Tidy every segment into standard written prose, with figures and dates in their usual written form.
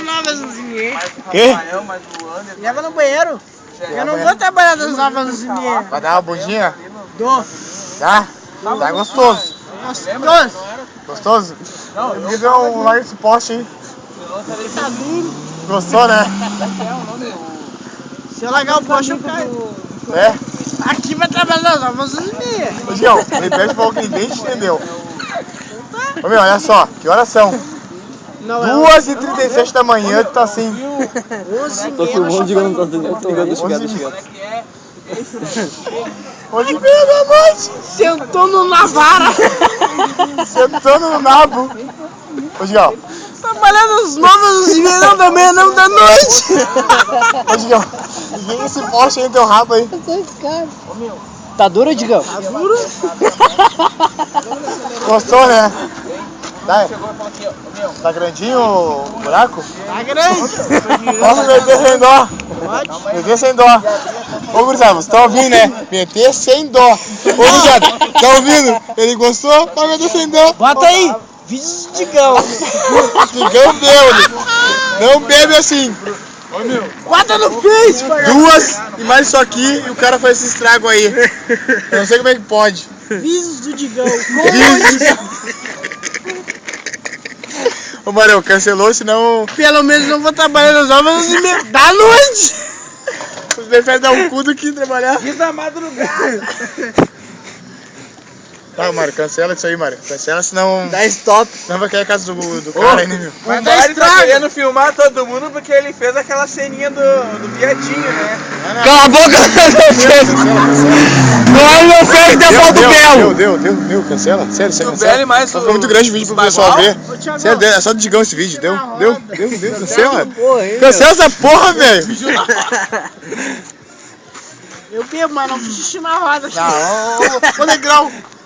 das 9 às 11h30. Quê? Leva no banheiro. Eu não vou trabalhar das 9 às 11h30. Vai dar uma bundinha? Dou. Tá? Tá gostoso. Gostoso. Gostoso? Me deu um like nesse poste aí. Tá duro. Gostou, né? Se eu largar o poste, eu caio. É? Aqui vai trabalhar das 9 às 11h30. Ô, Dião, repete pra alguém ninguém te entendeu. Ô, meu, olha só, que horas são? Não, é 2h37 da manhã, tu tá assim. 11h30. Tô filmando, diga, não tô entendendo. Tô vendo, chegando. 11h30 da noite. Sentando na vara. Sentando no nabo. Ô, Dião. Trabalhando às 9 às 11h30, não da manhã, não da noite. Ô, Dião. Ninguém esse poste aí no teu rabo aí. Tá duro, Digão? Tá duro? Gostou, né? Tá grandinho o buraco? Tá grande. Posso meter sem dó? Pode. Meter sem dó. Ô, gurizada, vocês estão ouvindo, né? Meter sem dó. Ô, gurizada, tá ouvindo? Ele gostou? Vai meter sem dó. Bota aí. Vídeos de Digão. Digão bêbado. Não bebe assim. Bota no Face, pai. 2 e mais isso aqui e o cara faz esse estrago aí. Eu não sei como é que pode. Vídeos do Digão. Ô, Marão, cancelou, senão Pelo menos não vou trabalhar nas 9 às 11h30 da noite. você prefere dar um cu do que trabalhar. E da madrugada. Tá, Mário, cancela isso aí, Mário. Cancela, senão Dá stop. não vai cair a casa do cara aí, né, meu? Vai O dar Mário tá estrago. querendo filmar todo mundo porque ele fez aquela ceninha do viadinho, né? Cala a boca, não é meu feio que tem foto do Belo. Deu, cancela. Sério, Do cancela. Belo e mais Ficou o- muito grande o vídeo pro o pessoal Bagual? ver. Ô, Thiagão. Sério, é só do Digão esse vídeo. Deu, cancela. Porra, hein, Cancela essa porra, velho. Eu bebo, mas não fiz xixi na roda.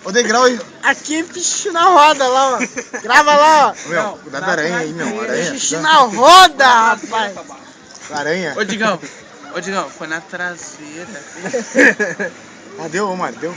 Ô, degrau aí. Aqui fiz xixi na roda lá, ó. Grava lá, ó. Meu, cuidado da aranha aí, meu. Aranha. Xixi na roda, rapaz. Aranha. Ô Digão, foi na traseira. Ah, deu, ô, Mário, deu.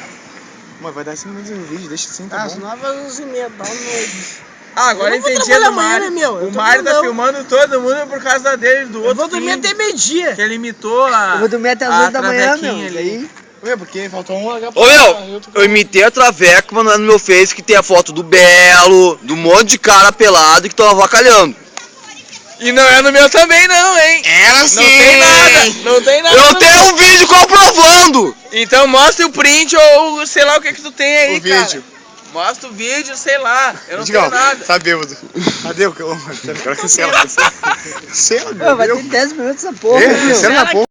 Mano, vai dar 5 minutos no vídeo, deixa assim, tá Às bom. 9 às 11h30 da noite. Ah, agora Eu eu não vou entendi trabalhar do amanhã, Mário. né, meu? Eu O tô Mário tá grandão. filmando todo mundo por causa dele, do Eu outro vou dormir filme, até meio-dia. que ele imitou a Eu vou dormir até as a 8 da manhã, meu. travequinha ali. Aí, Ué, porque faltou um H Ô meu, eu imitei a Traveco mandando no meu Face que tem a foto do Belo, do monte de cara pelado que tão avacalhando. E não é no meu também não, hein? Era sim! Não tem nada, não tem nada. Eu no tenho meu. um vídeo comprovando! Então mostra o print ou sei lá o que tu tem aí, O cara. vídeo. Mostra o vídeo, sei lá. Eu não Digão, tenho nada. tá bêbado. Cadê o que? Agora cancela. Cancela, vai meu. ter 10 minutos essa porra, É, meu. cancela na porra.